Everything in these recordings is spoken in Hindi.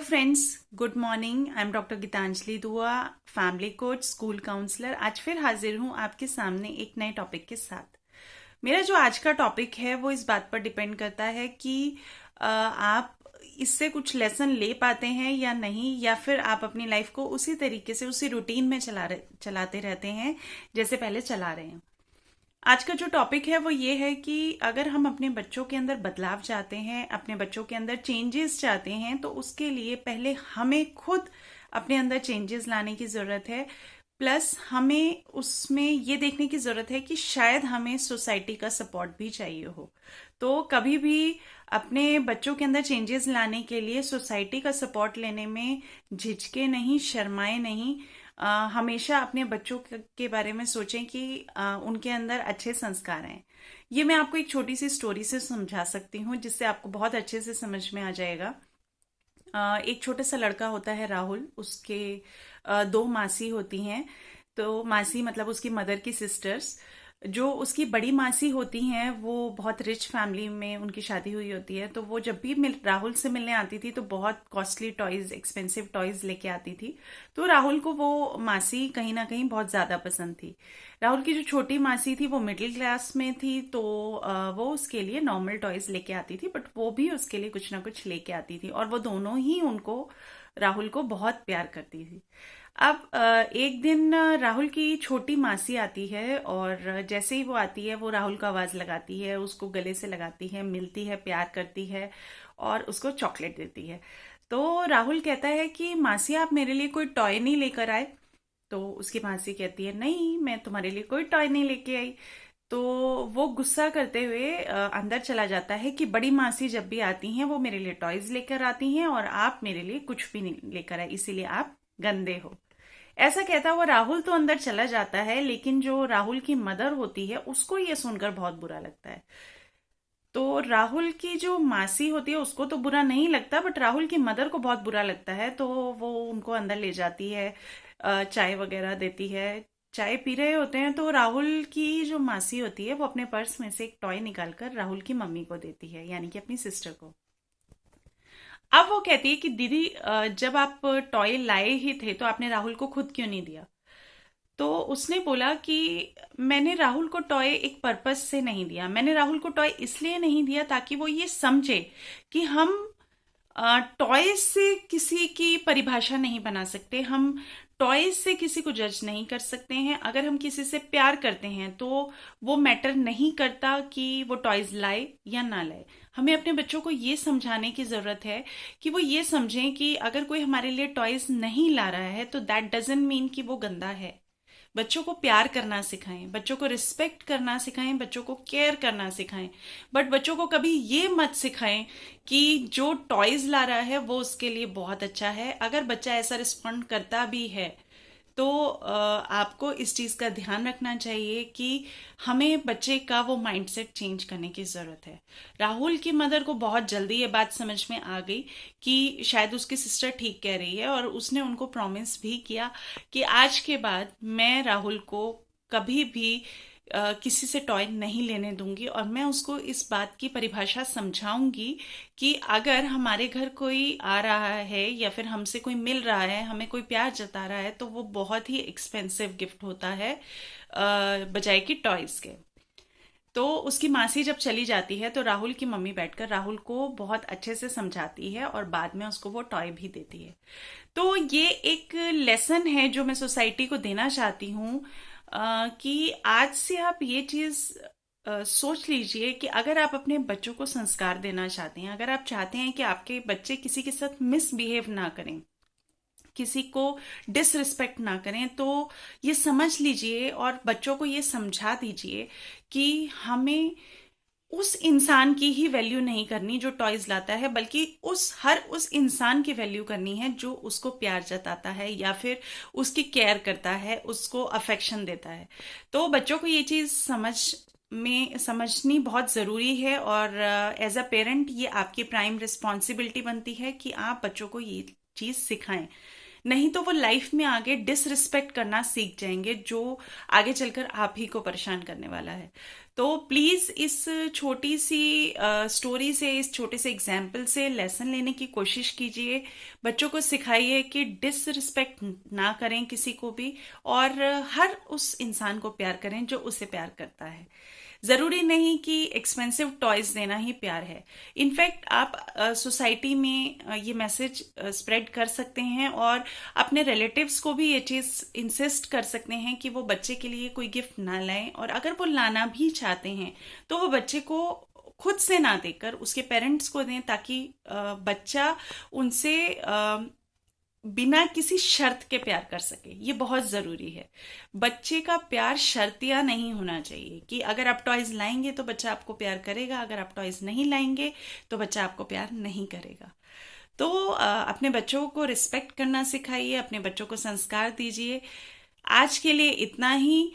Friends, good morning. I am doctor Geetanjali Dua, family coach, school counsellor. आज फिर हाजिर हूँ आपके सामने एक नए टॉपिक के साथ। मेरा जो आज का टॉपिक है वो इस बात पर डिपेंड करता है कि आप इससे कुछ लेसन ले पाते हैं या नहीं, या फिर आप अपनी लाइफ को उसी तरीके से उसी रूटीन में चलाते रहते हैं जैसे पहले चला रहे हैं। आज का जो टॉपिक है वो ये है कि अगर हम अपने बच्चों के अंदर बदलाव चाहते हैं, अपने बच्चों के अंदर चेंजेस चाहते हैं, तो उसके लिए पहले हमें खुद अपने अंदर चेंजेस लाने की ज़रूरत है। प्लस हमें उसमें ये देखने की ज़रूरत है कि शायद हमें सोसाइटी का सपोर्ट भी चाहिए हो। तो कभी भी अपने बच्चों के अंदर चेंजेस लाने के लिए सोसाइटी का सपोर्ट लेने में झिझके नहीं, शर्माए नहीं। हमेशा अपने बच्चों के बारे में सोचें कि उनके अंदर अच्छे संस्कार हैं। ये मैं आपको एक छोटी सी स्टोरी से समझा सकती हूँ जिससे आपको बहुत अच्छे से समझ में आ जाएगा। एक छोटा सा लड़का होता है राहुल, उसके दो मासी होती हैं। तो मासी मतलब उसकी मदर की सिस्टर्स। जो उसकी बड़ी मासी होती हैं वो बहुत रिच फैमिली में उनकी शादी हुई होती है। तो वो जब भी राहुल से मिलने आती थी तो बहुत कॉस्टली टॉयज, एक्सपेंसिव टॉयज लेके आती थी। तो राहुल को वो मासी कहीं ना कहीं बहुत ज़्यादा पसंद थी। राहुल की जो छोटी मासी थी वो मिडिल क्लास में थी, तो वो उसके लिए नॉर्मल टॉयज लेके आती थी, बट वो भी उसके लिए कुछ ना कुछ लेके आती थी, और वो दोनों ही उनको, राहुल को बहुत प्यार करती थी। अब एक दिन राहुल की छोटी मासी आती है, और जैसे ही वो आती है वो राहुल को आवाज़ लगाती है, उसको गले से लगाती है, मिलती है, प्यार करती है और उसको चॉकलेट देती है। तो राहुल कहता है कि मासी, आप मेरे लिए कोई टॉय नहीं लेकर आए? तो उसकी मासी कहती है, नहीं, मैं तुम्हारे लिए कोई टॉय नहीं लेके आई। तो वो गुस्सा करते हुए अंदर चला जाता है कि बड़ी मासी जब भी आती हैं वो मेरे लिए टॉयज लेकर आती हैं, और आप मेरे लिए कुछ भी नहीं लेकर आए, इसीलिए आप गंदे हो। ऐसा कहता हुआ राहुल तो अंदर चला जाता है, लेकिन जो राहुल की मदर होती है उसको ये सुनकर बहुत बुरा लगता है। तो राहुल की जो मासी होती है उसको तो बुरा नहीं लगता, बट राहुल की मदर को बहुत बुरा लगता है। तो वो उनको अंदर ले जाती है, चाय वगैरह देती है। चाय पी रहे होते हैं तो राहुल की जो मासी होती है वो अपने पर्स में से एक टॉय निकालकर राहुल की मम्मी को देती है, यानी कि अपनी सिस्टर को। अब वो कहती है कि दीदी, जब आप टॉय लाए ही थे तो आपने राहुल को खुद क्यों नहीं दिया? तो उसने बोला कि मैंने राहुल को टॉय एक पर्पस से नहीं दिया, मैंने राहुल को टॉय इसलिए नहीं दिया ताकि वो ये समझे कि हम टॉय से किसी की परिभाषा नहीं बना सकते, हम टॉय से किसी को जज नहीं कर सकते हैं। अगर हम किसी से प्यार करते हैं तो वो मैटर नहीं करता कि वो टॉयज लाए या ना लाए। हमें अपने बच्चों को ये समझाने की ज़रूरत है कि वो ये समझें कि अगर कोई हमारे लिए टॉयज नहीं ला रहा है तो दैट डजंट मीन कि वो गंदा है। बच्चों को प्यार करना सिखाएं, बच्चों को रिस्पेक्ट करना सिखाएं, बच्चों को केयर करना सिखाएं। बट बच्चों को कभी ये मत सिखाएं कि जो टॉयज ला रहा है वो उसके लिए बहुत अच्छा है। अगर बच्चा ऐसा रिस्पॉन्ड करता भी है तो आपको इस चीज़ का ध्यान रखना चाहिए कि हमें बच्चे का वो माइंडसेट चेंज करने की ज़रूरत है। राहुल की मदर को बहुत जल्दी ये बात समझ में आ गई कि शायद उसकी सिस्टर ठीक कह रही है, और उसने उनको प्रॉमिस भी किया कि आज के बाद मैं राहुल को कभी भी किसी से टॉय नहीं लेने दूंगी, और मैं उसको इस बात की परिभाषा समझाऊंगी कि अगर हमारे घर कोई आ रहा है या फिर हमसे कोई मिल रहा है, हमें कोई प्यार जता रहा है, तो वो बहुत ही एक्सपेंसिव गिफ्ट होता है बजाय कि टॉयज के। तो उसकी मासी जब चली जाती है तो राहुल की मम्मी बैठकर राहुल को बहुत अच्छे से समझाती है और बाद में उसको वो टॉय भी देती है। तो ये एक लेसन है जो मैं सोसाइटी को देना चाहती हूँ, कि आज से आप ये चीज़ सोच लीजिए कि अगर आप अपने बच्चों को संस्कार देना चाहते हैं, अगर आप चाहते हैं कि आपके बच्चे किसी के साथ मिसबिहेव ना करें, किसी को डिसरिस्पेक्ट ना करें, तो ये समझ लीजिए और बच्चों को ये समझा दीजिए कि हमें उस इंसान की ही वैल्यू नहीं करनी जो टॉयज लाता है, बल्कि उस इंसान की वैल्यू करनी है जो उसको प्यार जताता है या फिर उसकी केयर करता है, उसको अफेक्शन देता है। तो बच्चों को ये चीज़ समझनी बहुत ज़रूरी है, और एज अ पेरेंट ये आपकी प्राइम रिस्पॉन्सिबिलिटी बनती है कि आप बच्चों को ये चीज़ सिखाएं। नहीं तो वो लाइफ में आगे डिसरिस्पेक्ट करना सीख जाएंगे, जो आगे चलकर आप ही को परेशान करने वाला है। तो प्लीज इस छोटी सी स्टोरी से, इस छोटे से एग्जाम्पल से लेसन लेने की कोशिश कीजिए। बच्चों को सिखाइए कि डिसरिस्पेक्ट ना करें किसी को भी, और हर उस इंसान को प्यार करें जो उसे प्यार करता है। जरूरी नहीं कि एक्सपेंसिव टॉयज देना ही प्यार है। इनफैक्ट आप सोसाइटी में ये मैसेज स्प्रेड कर सकते हैं, और अपने रिलेटिव्स को भी ये चीज इंसिस्ट कर सकते हैं कि वो बच्चे के लिए कोई गिफ्ट ना लाएं, और अगर वो लाना भी चाहते हैं तो वो बच्चे को खुद से ना देकर उसके पेरेंट्स को दें, ताकि बच्चा उनसे बिना किसी शर्त के प्यार कर सके। ये बहुत जरूरी है। बच्चे का प्यार शर्तिया नहीं होना चाहिए कि अगर आप टॉयज लाएंगे तो बच्चा आपको प्यार करेगा, अगर आप टॉयज नहीं लाएंगे तो बच्चा आपको प्यार नहीं करेगा। तो अपने बच्चों को रिस्पेक्ट करना सिखाइए, अपने बच्चों को संस्कार दीजिए। आज के लिए इतना ही।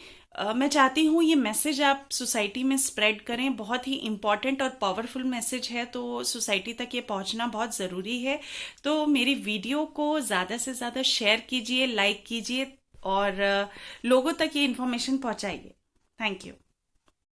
मैं चाहती हूँ ये मैसेज आप सोसाइटी में स्प्रेड करें। बहुत ही इम्पॉर्टेंट और पावरफुल मैसेज है, तो सोसाइटी तक ये पहुँचना बहुत ज़रूरी है। तो मेरी वीडियो को ज़्यादा से ज़्यादा शेयर कीजिए, लाइक कीजिए, और लोगों तक ये इन्फॉर्मेशन पहुँचाइए। Thank you.